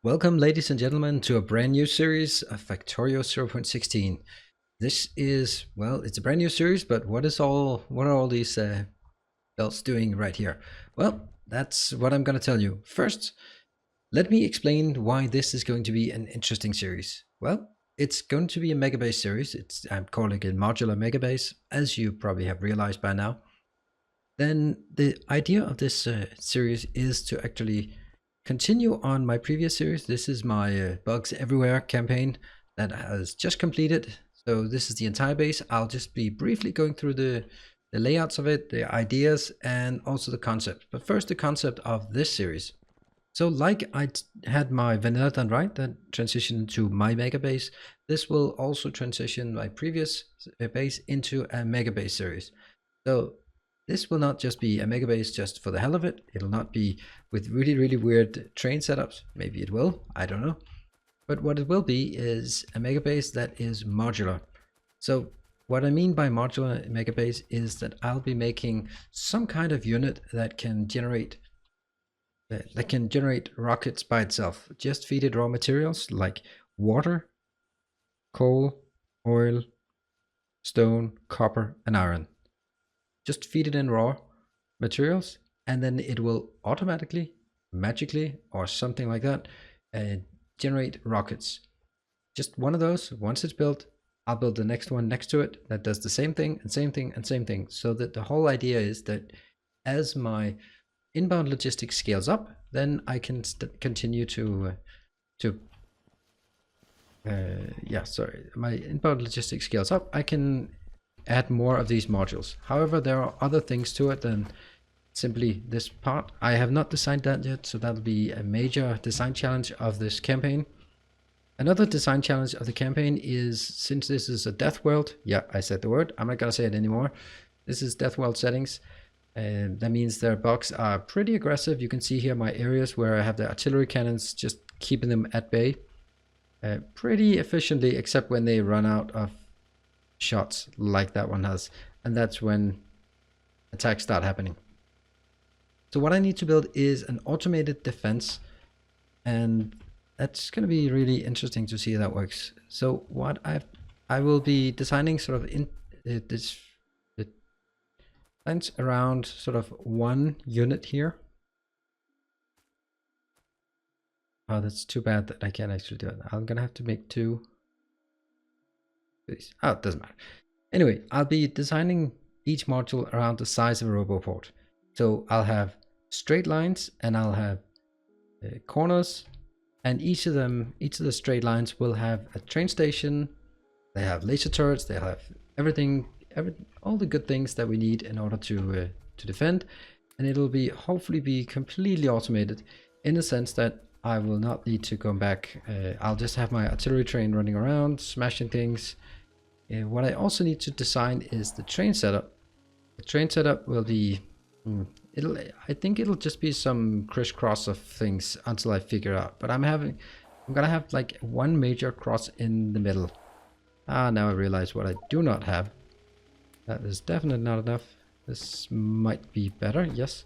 Welcome, ladies and gentlemen, to a brand new series of Factorio 0.16. This is, well, it's a brand new series, but what are all these belts doing right here? Well, that's what I'm going to tell you. First, let me explain why this is going to be an interesting series. Well, it's going to be a Megabase series. I'm calling it Modular Megabase, as you probably have realized by now. Then the idea of this series is to actually continue on my previous series. This is my Bugs Everywhere campaign that has just completed. So this is the entire base. I'll just be briefly going through the layouts of it, the ideas, and also the concept. But first, the concept of this series. So like I had my vanilla done right, that transitioned to my Megabase, this will also transition my previous base into a Megabase series. So this will not just be a Megabase just for the hell of it. It'll not be with really, really weird train setups. Maybe it will, I don't know. But what it will be is a Megabase that is modular. So what I mean by modular Megabase is that I'll be making some kind of unit that can generate rockets by itself. Just feed it raw materials like water, coal, oil, stone, copper, and iron. Just feed it in raw materials, and then it will automatically, magically, or something like that, generate rockets. Just one of those. Once it's built, I'll build the next one next to it that does the same thing and same thing and same thing. So that the whole idea is that as my inbound logistics scales up, then I can continue my inbound logistics scales up. I can add more of these modules. However, there are other things to it than simply this part. I have not designed that yet, so that'll be a major design challenge of this campaign. Another design challenge of the campaign is, since this is a death world, yeah, I said the word, I'm not gonna say it anymore. This is death world settings. That means their bugs are pretty aggressive. You can see here my areas where I have the artillery cannons, just keeping them at bay pretty efficiently, except when they run out of shots like that one has, and that's when attacks start happening. So what I need to build is an automated defense, and that's going to be really interesting to see how that works. So what I will be designing sort of in this defense around sort of one unit here. Oh, that's too bad that I can't actually do it. I'm gonna have to make two. Oh, it doesn't matter. Anyway, I'll be designing each module around the size of a roboport. So I'll have straight lines and I'll have corners, and each of the straight lines will have a train station. They have laser turrets. They have everything, all the good things that we need in order to defend. And it'll be hopefully be completely automated in the sense that I will not need to go back. I'll just have my artillery train running around, smashing things. What I also need to design is the train setup. The train setup will be, I think it'll just be some crisscross of things until I figure out. But I'm gonna have like one major cross in the middle. Now I realize what I do not have. That is definitely not enough. This might be better, yes.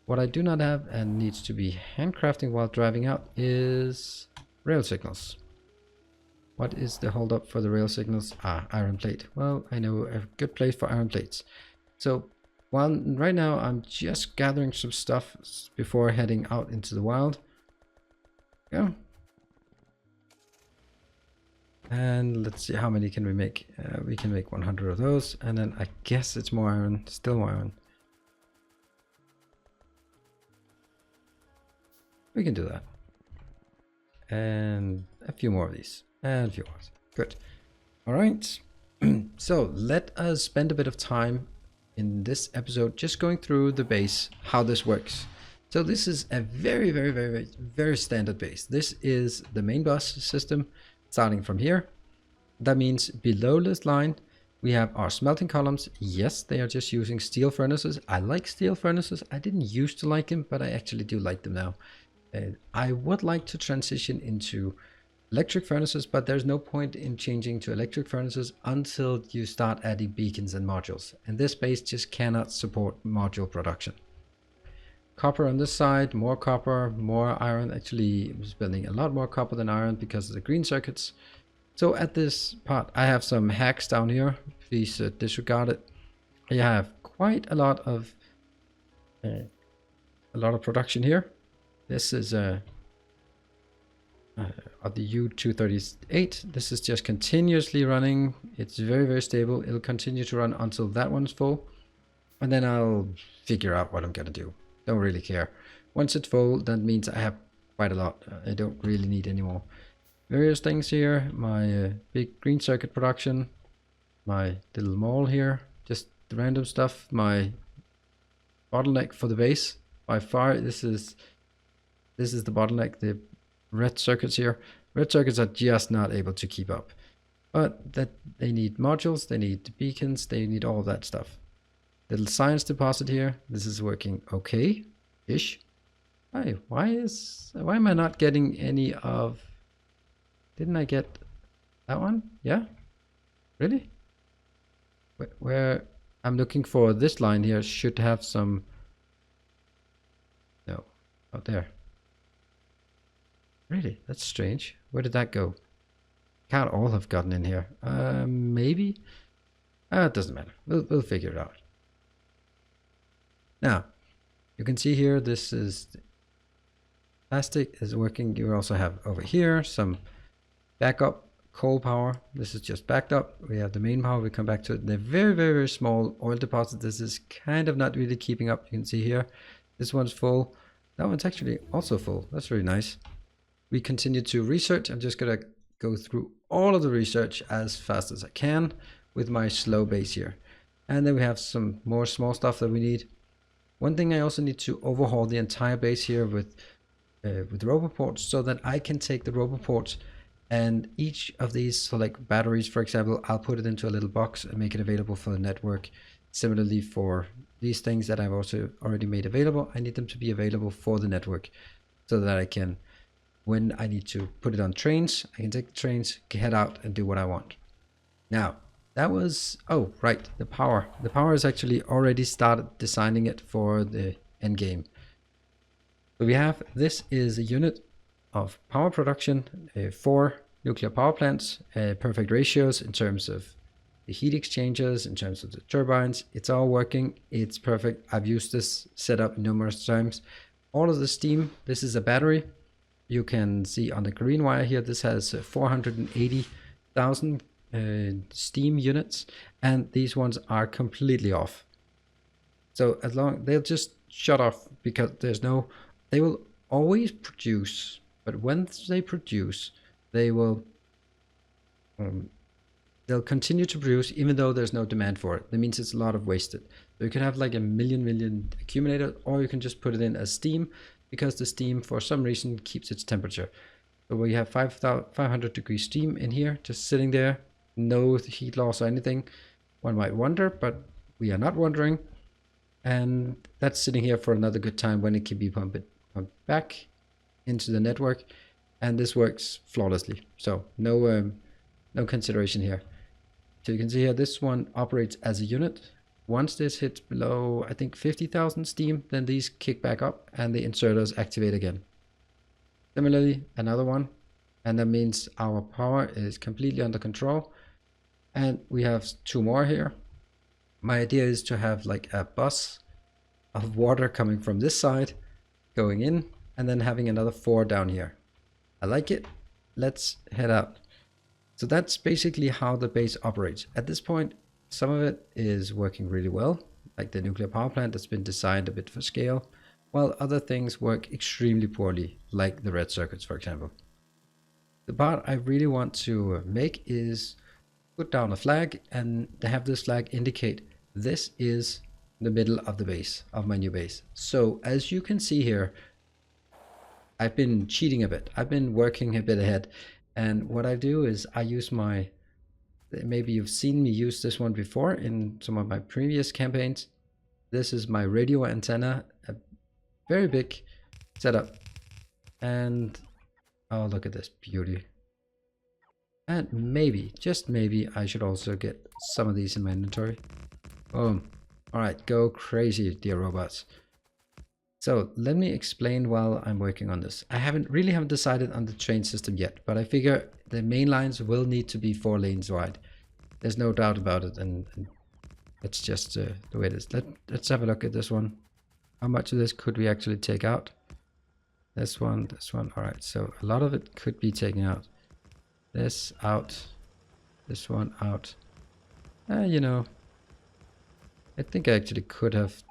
What I do not have and needs to be handcrafting while driving out is rail signals. What is the holdup for the rail signals? Iron plate. Well, I know a good place for iron plates. So, right now I'm just gathering some stuff before heading out into the wild. Yeah. And let's see, how many can we make? We can make 100 of those, and then I guess it's more iron, still more iron. We can do that. And a few more of these. And a few more. Good. All right. So let us spend a bit of time in this episode just going through the base, how this works. So this is a very, very, very, very, very standard base. This is the main bus system starting from here. That means below this line, we have our smelting columns. Yes, they are just using steel furnaces. I like steel furnaces. I didn't used to like them, but I actually do like them now. I would like to transition into electric furnaces, but there's no point in changing to electric furnaces until you start adding beacons and modules. And this base just cannot support module production. copper on this side, more copper, more iron. Actually, I was building a lot more copper than iron because of the green circuits. So at this part, I have some hacks down here. Please disregard it. I have quite a lot of production here. This is of the U238. This is just continuously running. It's very, very stable. It'll continue to run until that one's full. And then I'll figure out what I'm going to do. Don't really care. Once it's full, that means I have quite a lot. I don't really need any more. Various things here. My big green circuit production. My little mall here. Just the random stuff. My bottleneck for the base. By far, this is the bottleneck. The red circuits here. Red circuits are just not able to keep up. But that they need modules, they need beacons, they need all that stuff. Little science deposit here. This is working okay-ish. Why am I not getting any of... Didn't I get that one? Yeah? Really? Where I'm looking for this line here should have some... No, not there. Really? That's strange. Where did that go? Can't all have gotten in here. Maybe? It doesn't matter. We'll figure it out. Now, you can see here, this is plastic is working. You also have over here some backup coal power. This is just backed up. We have the main power. We come back to it. They're very, very, very small oil deposits. This is kind of not really keeping up. You can see here, this one's full. That one's actually also full. That's really nice. We continue to research. I'm just going to go through all of the research as fast as I can with my slow base here. And then we have some more small stuff that we need. One thing I also need to overhaul the entire base here with roboports so that I can take the roboports and each of these, so like batteries, for example, I'll put it into a little box and make it available for the network. Similarly for these things that I've also already made available, I need them to be available for the network so that I can, when I need to put it on trains, I can take the trains, head out and do what I want. Now, that was, oh, right, the power. The power is actually already started designing it for the end game. So we have, this is a unit of power production, 4 nuclear power plants, perfect ratios in terms of the heat exchangers, in terms of the turbines. It's all working, it's perfect. I've used this setup numerous times. All of the steam, this is a battery. You can see on the green wire here, this has 480,000 steam units, and these ones are completely off. So as long, they'll just shut off because there's no, they will always produce, but once they produce, they will, they'll continue to produce even though there's no demand for it. That means it's a lot of wasted. So you can have like a million accumulator, or you can just put it in as steam because the steam for some reason keeps its temperature. So we have 500 degrees steam in here, just sitting there. No heat loss or anything. One might wonder, but we are not wondering. And that's sitting here for another good time when it can be pumped back into the network. And this works flawlessly. So no consideration here. So you can see here, this one operates as a unit. Once this hits below, I think 50,000 steam, then these kick back up and the inserters activate again. Similarly, another one. And that means our power is completely under control. And we have 2 more here. My idea is to have like a bus of water coming from this side, going in, and then having another 4 down here. I like it. Let's head out. So that's basically how the base operates. At this point, some of it is working really well, like the nuclear power plant that's been designed a bit for scale, while other things work extremely poorly, like the red circuits, for example. The part I really want to make is put down a flag and have this flag indicate this is the middle of the base, of my new base. So as you can see here, I've been cheating a bit. I've been working a bit ahead. And what I do is I use my, maybe you've seen me use this one before in some of my previous campaigns. This is my radio antenna, a very big setup. And oh, look at this beauty. And maybe, just maybe, I should also get some of these in my inventory. Boom. Alright, go crazy, dear robots. So let me explain while I'm working on this. I haven't decided on the train system yet, but I figure the main lines will need to be 4 lanes wide. There's no doubt about it, and that's just the way it is. Let's have a look at this one. How much of this could we actually take out? This one. All right, so a lot of it could be taken out. This out, this one out. You know, I think I actually could have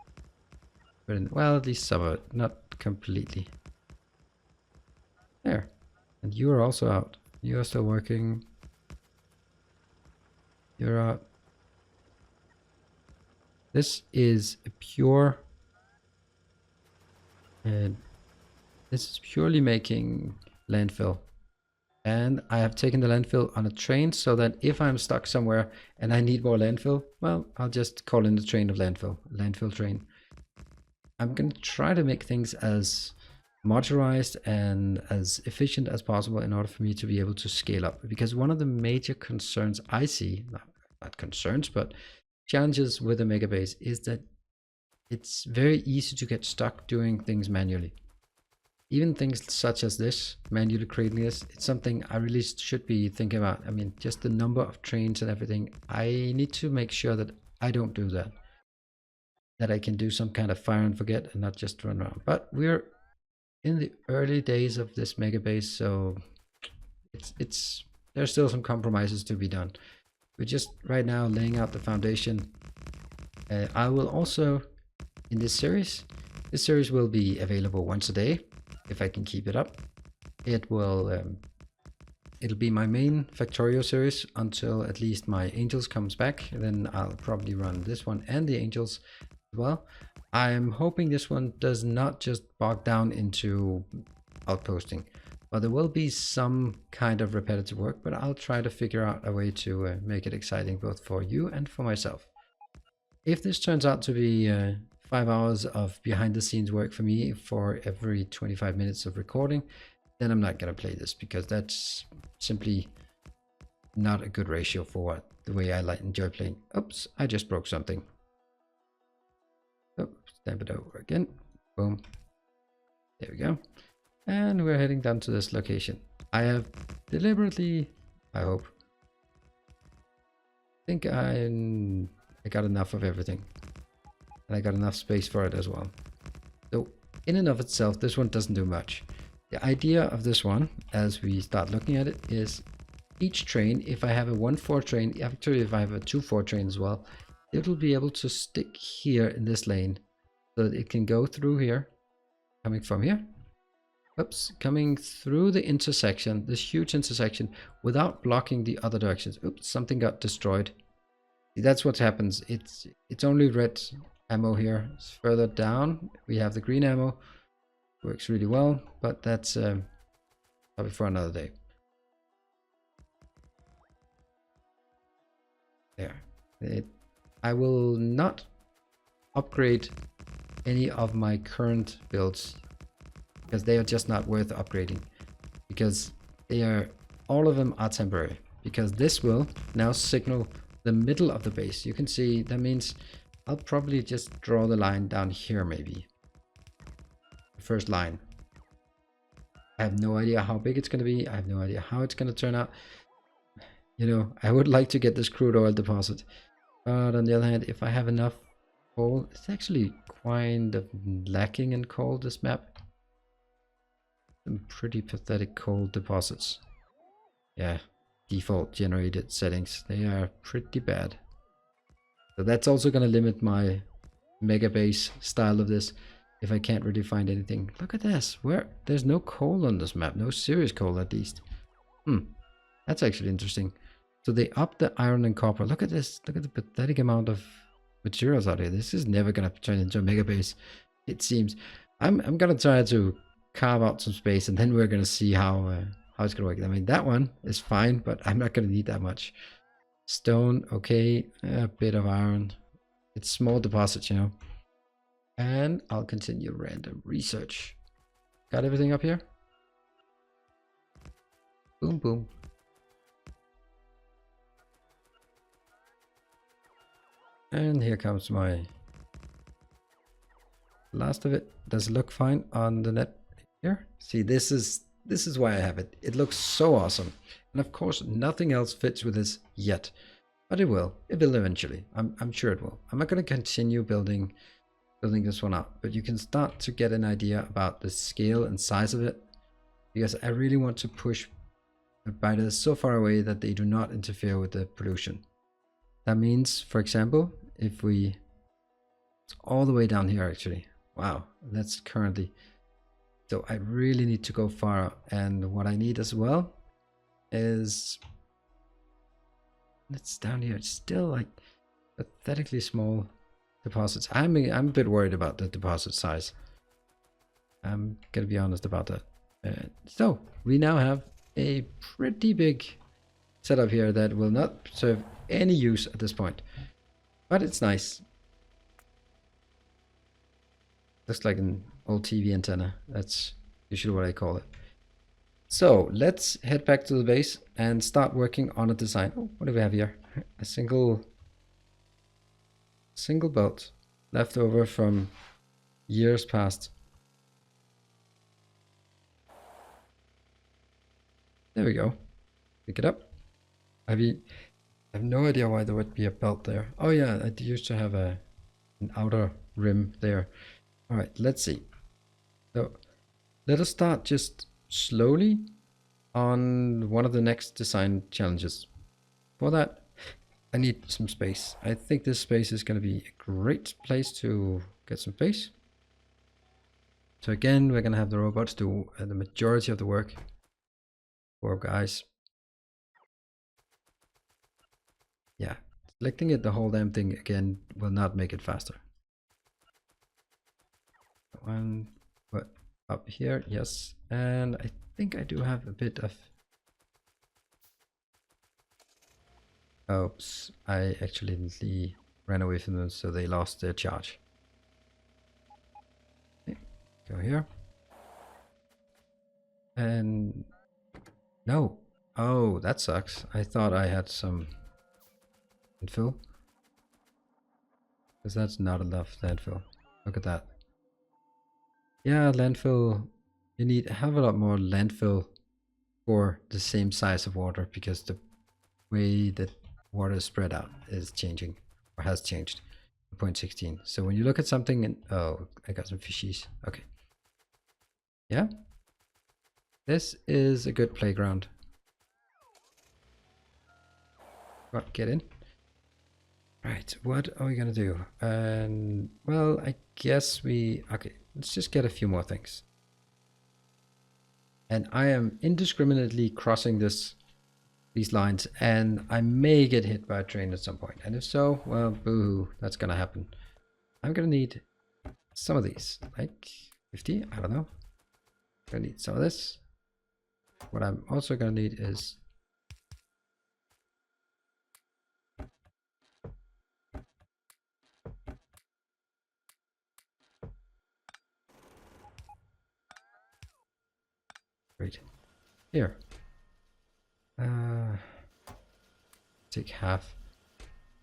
put in, well, at least some of it, not completely. There. And you are also out. You are still working. You're out. This is a pure, and this is purely making landfill. And I have taken the landfill on a train so that if I'm stuck somewhere and I need more landfill, well, I'll just call in the train of landfill train. I'm going to try to make things as modularized and as efficient as possible in order for me to be able to scale up. Because one of the major concerns I see, not concerns, but challenges with the Megabase is that it's very easy to get stuck doing things manually. Even things such as this, manually creating this, it's something I really should be thinking about. I mean, just the number of trains and everything. I need to make sure that I don't do that. That I can do some kind of fire and forget and not just run around. But we're in the early days of this Megabase, so there's still some compromises to be done. We're just right now laying out the foundation. I will also, in this series will be available once a day if I can keep it up. It will it'll be my main Factorio series until at least my Angels comes back. Then I'll probably run this one and the Angels as well. I'm hoping this one does not just bog down into outposting, but there will be some kind of repetitive work, but I'll try to figure out a way to make it exciting both for you and for myself. If this turns out to be 5 hours of behind the scenes work for me for every 25 minutes of recording, then I'm not going to play this, because that's simply not a good ratio for the way I enjoy playing. Oops, I just broke something. Oh, stamp it over again. Boom. There we go. And we're heading down to this location. I have deliberately, I hope, think I got enough of everything. And I got enough space for it as well. So in and of itself, this one doesn't do much. The idea of this one, as we start looking at it, is each train, if I have a 1-4 train, actually if I have a 2-4 train as well, it will be able to stick here in this lane so that it can go through here, coming from here. Oops, coming through the intersection, this huge intersection, without blocking the other directions. Oops, something got destroyed. See, that's what happens. It's only red ammo here. It's further down. We have the green ammo. Works really well, but that's probably for another day. There. I will not upgrade any of my current builds because they are just not worth upgrading, because all of them are temporary, because this will now signal the middle of the base. You can see that means I'll probably just draw the line down here, maybe the first line. I have no idea how big it's going to be. I have no idea how it's going to turn out. You know, I would like to get this crude oil deposit, but on the other hand, if I have enough coal, it's actually kind of lacking in coal, this map. Some pretty pathetic coal deposits. Yeah, default generated settings, they are pretty bad. So that's also going to limit my Megabase style of this if I can't really find anything. Look at this, there's no coal on this map, no serious coal at least. That's actually interesting. So they upped the iron and copper. Look at this. Look at the pathetic amount of materials out here. This is never going to turn into a Megabase, it seems. I'm going to try to carve out some space, and then we're going to see how it's going to work. I mean, that one is fine, but I'm not going to need that much. Stone, okay. A bit of iron. It's small deposits, you know. And I'll continue random research. Got everything up here? Boom, boom. And here comes my last of it. Does it look fine on the net here? See, this is why I have it. It looks so awesome. And of course, nothing else fits with this yet. But it will. It will eventually. I'm sure it will. I'm not going to continue building this one up, but you can start to get an idea about the scale and size of it, because I really want to push the biters so far away that they do not interfere with the pollution. That means, for example, if we, it's all the way down here actually. Wow, that's currently, so I really need to go far. And what I need as well is, it's down here. It's still like pathetically small deposits. I'm a bit worried about the deposit size. I'm gonna be honest about that. So we now have a pretty big setup here that will not serve any use at this point, but it's nice. Looks like an old TV antenna. That's usually what I call it. So let's head back to the base and start working on a design. Oh, what do we have here? A single belt left over from years past. There we go. Pick it up. I have no idea why there would be a belt there. Oh yeah, I used to have an outer rim there. All right, let's see. So let us start just slowly on one of the next design challenges. For that, I need some space. I think this space is going to be a great place to get some space. So again, we're going to have the robots do the majority of the work. 4 guys. Yeah, selecting it, the whole damn thing again will not make it faster. One, but up here, yes. And I think I do have a bit of, oops, I actually ran away from them, so they lost their charge. Okay, go here. And no. Oh, that sucks. I thought I had some landfill. Because that's not enough landfill. Look at that. Yeah, landfill. You need have a lot more landfill for the same size of water, because the way that water is spread out is changing, or has changed. 0.16. So when you look at something and, oh, I got some fishies. Okay. Yeah. This is a good playground. Right, get in. Right, what are we gonna do? Well, I guess okay, let's just get a few more things. And I am indiscriminately crossing these lines, and I may get hit by a train at some point. And if so, well, boo-hoo, that's gonna happen. I'm gonna need some of these, like 50, I don't know. I'm gonna need some of this. What I'm also gonna need is right here. Take half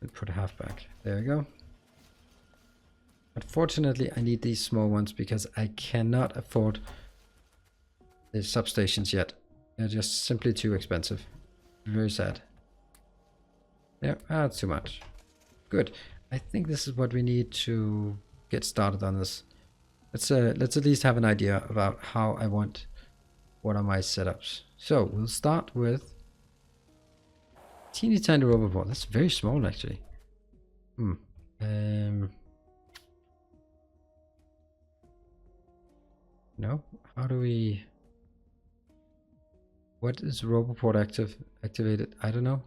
and put half back. There we go. Unfortunately, I need these small ones because I cannot afford the substations yet. They're just simply too expensive. Very sad. Yeah, that's too much. Good. I think this is what we need to get started on this. Let's at least have an idea about how I want what are my setups. So we'll start with teeny tiny robot board. That's very small actually. No, how do we? What is Roboport activated? I don't know.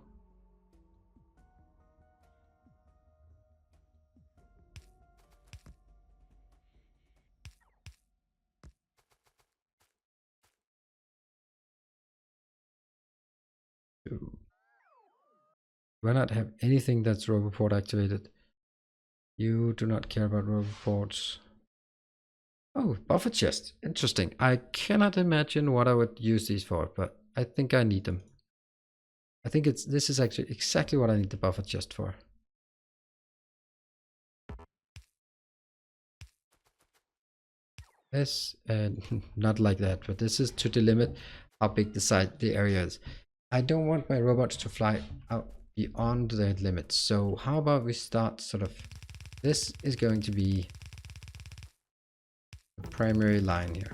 Do I not have anything that's Roboport activated? You do not care about Roboports. Oh, buffer chest. Interesting. I cannot imagine what I would use these for, but I think I need them. I think this is actually exactly what I need the buffer chest for. this, and not like that, but this is to delimit how big the area is. I don't want my robots to fly out beyond the limits. So how about we start sort of, this is going to be the primary line here.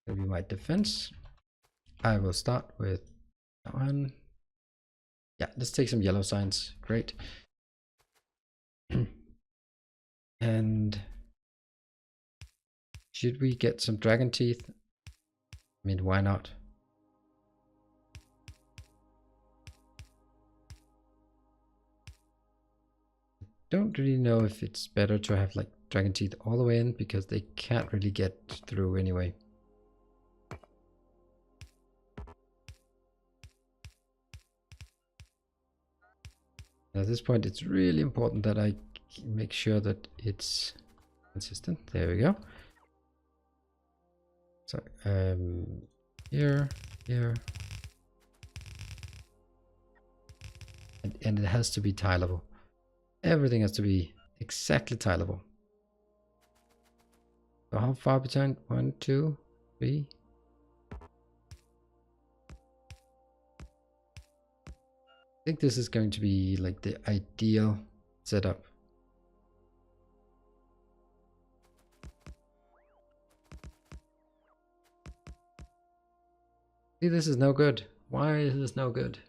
Maybe my defense. I will start with that one. Yeah, let's take some yellow signs. Great. And should we get some dragon teeth? I mean, why not? Don't really know if it's better to have like dragon teeth all the way in, because they can't really get through anyway. At this point, it's really important that I make sure that it's consistent. There we go. So here, here, and it has to be tileable. Everything has to be exactly tileable. So how far between? 1, 2, 3. I think this is going to be like the ideal setup. See, this is no good. Why is this no good?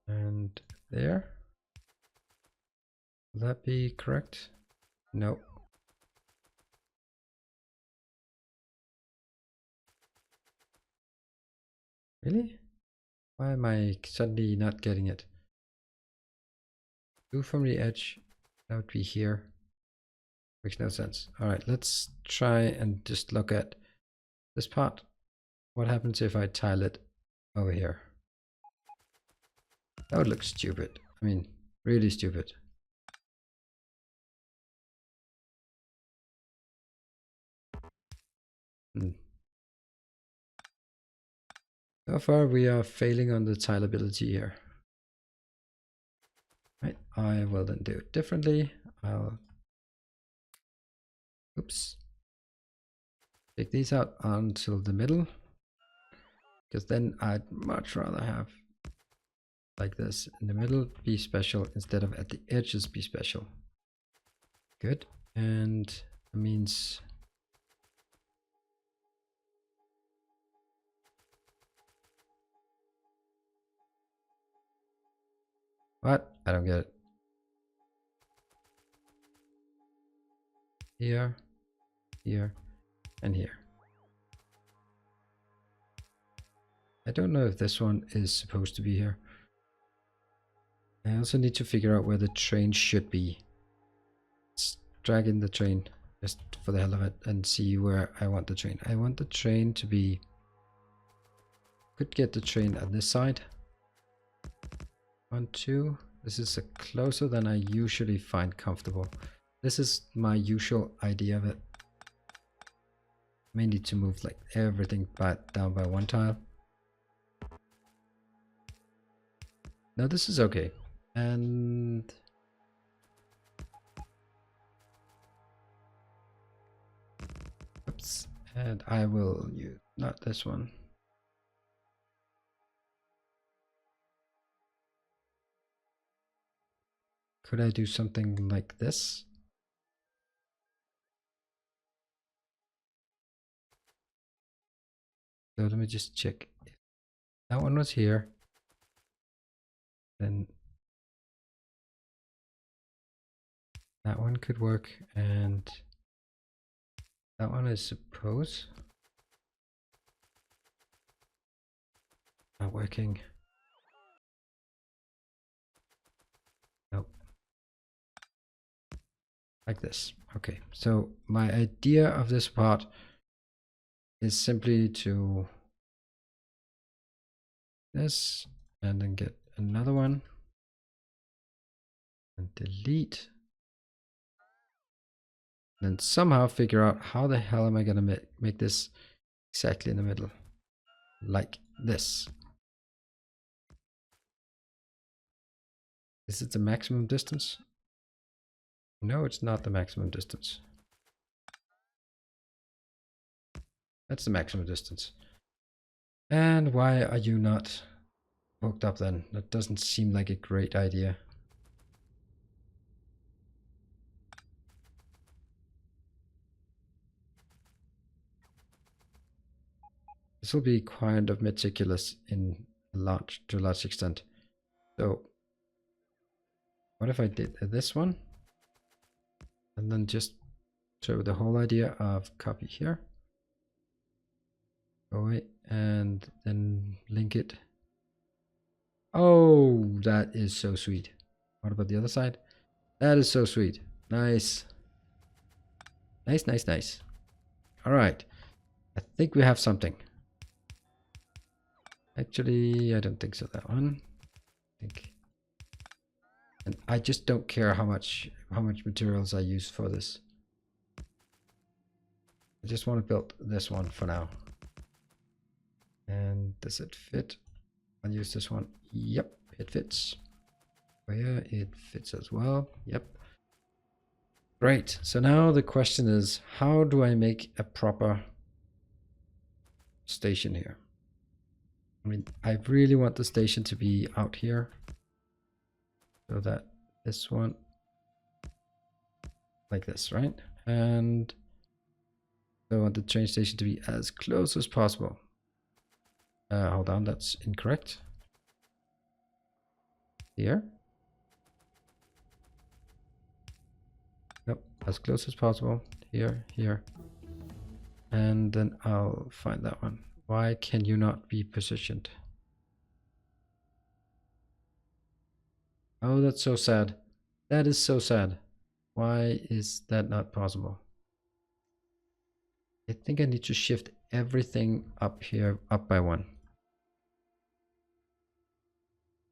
And there. Will that be correct? No. Really? Why am I suddenly not getting it? 2 from the edge. That would be here. Makes no sense. Alright, let's try and just look at this part. What happens if I tile it over here? That would look stupid. I mean, really stupid. So far we are failing on the tileability here. Right, I will then do it differently. I'll take these out until the middle, because then I'd much rather have like this in the middle be special instead of at the edges be special. Good. And that means what? I don't get it. Here, here, and here. I don't know if this one is supposed to be here. I also need to figure out where the train should be. Let's drag in the train just for the hell of it and see where I want the train. I want the train to be... Could get the train on this side. 1, 2. This is closer than I usually find comfortable. This is my usual idea of it. May need to move like everything down by 1 tile. No, this is okay. And oops, and I will use not this one. Could I do something like this? So let me just check. If that one was here, then that one could work, and that one is suppose not working. Nope. Like this. Okay, so my idea of this part is simply to this and then get another one and delete And somehow figure out how the hell am I going to make this exactly in the middle. Like this. Is it the maximum distance? No, it's not the maximum distance. That's the maximum distance. And why are you not hooked up then? That doesn't seem like a great idea. This will be kind of meticulous to a large extent. So what if I did this one? And then just show the whole idea of copy here. Go away and then link it. Oh, that is so sweet. What about the other side? That is so sweet. Nice. Nice, nice, nice. All right. I think we have something. Actually, I don't think so, that one. And I just don't care how much materials I use for this. I just want to build this one for now. And does it fit? I'll use this one. Yep, it fits. Where it fits as well. Yep. Great. So now the question is, how do I make a proper station here? I mean, I really want the station to be out here. So that this one, like this, right? And so I want the train station to be as close as possible. Hold on, that's incorrect. Here. Yep, as close as possible. Here, here. And then I'll find that one. Why can you not be positioned? Oh, that's so sad. That is so sad. Why is that not possible? I think I need to shift everything up here, up by one.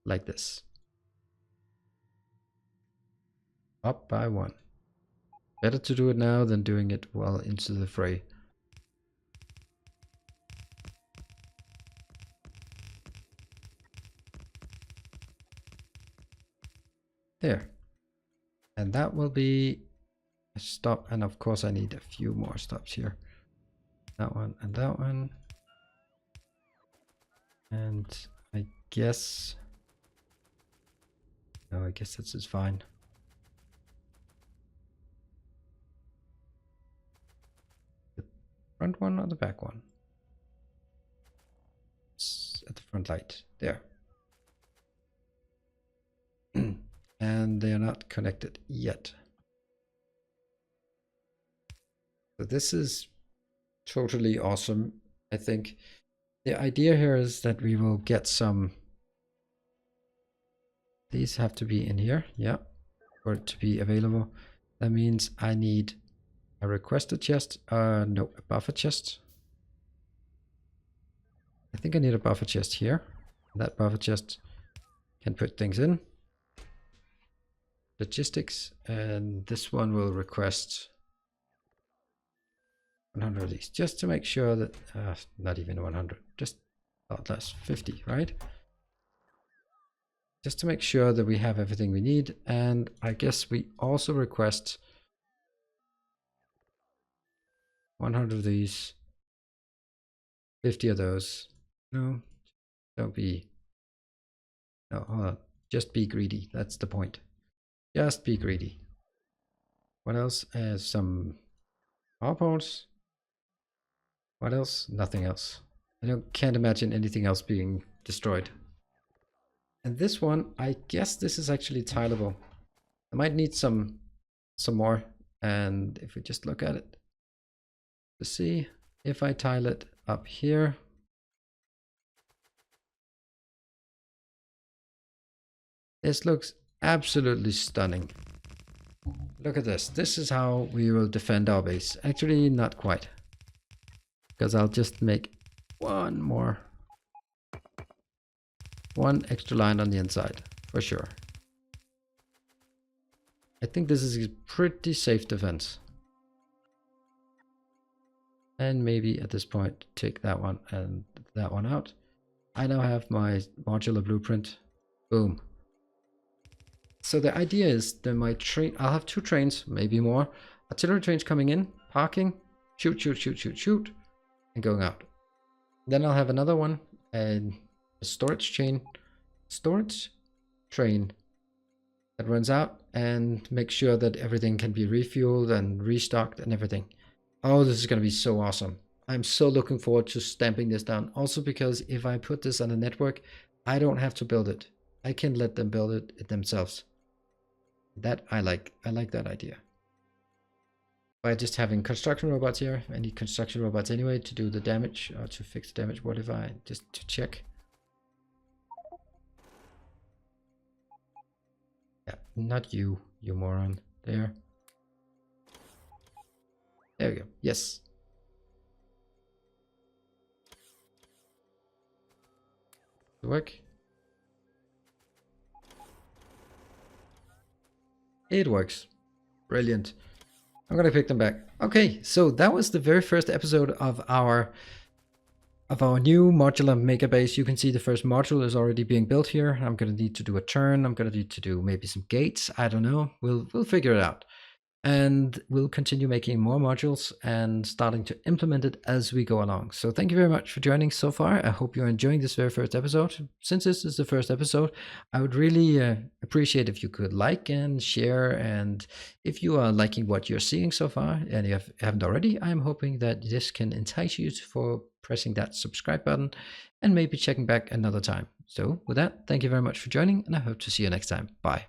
Like this. Up by one. Better to do it now than doing it well into the fray. There. And that will be a stop. And of course I need a few more stops here. That one and that one. And I guess... No, I guess this is fine. The front one or the back one? It's at the front light. There. And they are not connected yet. So this is totally awesome. I think the idea here is that we will get some... These have to be in here, yeah, for it to be available. That means I need a requested chest, no, a buffer chest. I think I need a buffer chest here. That buffer chest can put things in. Logistics, and this one will request 100 of these, just to make sure that, not even 100, just less, 50, right? Just to make sure that we have everything we need. And I guess we also request 100 of these, 50 of those. No, don't be, no, hold on, just be greedy, that's the point. Just be greedy. What else? Some power poles. What else? Nothing else. Can't imagine anything else being destroyed. And this one, I guess this is actually tileable. I might need some more. And if we just look at it to see if I tile it up here. This looks absolutely stunning. Look at this. This is how we will defend our base. Actually, not quite. Because I'll just make one extra line on the inside, for sure. I think this is a pretty safe defense. And maybe at this point, take that one and that one out. I now have my modular blueprint. Boom. So the idea is that my train, I'll have 2 trains, maybe more. Artillery trains coming in, parking, shoot, shoot, shoot, shoot, shoot, and going out. Then I'll have another one, and a storage train that runs out and make sure that everything can be refueled and restocked and everything. Oh, this is going to be so awesome. I'm so looking forward to stamping this down. Also because if I put this on a network, I don't have to build it. I can let them build it themselves. That I like. I like that idea. By just having construction robots here, I need construction robots anyway to do the damage, or to fix the damage. What if I just to check? Yeah, not you, you moron. There. There we go. Yes. Work. It works. Brilliant. I'm gonna pick them back. Okay, so that was the very first episode of our new modular megabase. You can see the first module is already being built here. I'm gonna need to do a turn. I'm gonna need to do maybe some gates. I don't know. We'll figure it out. And we'll continue making more modules and starting to implement it as we go along. So thank you very much for joining so far. I hope you're enjoying this very first episode. Since this is the first episode, I would really appreciate if you could like and share. And if you are liking what you're seeing so far and you haven't already, I'm hoping that this can entice you for pressing that subscribe button and maybe checking back another time. So with that, thank you very much for joining, and I hope to see you next time. Bye.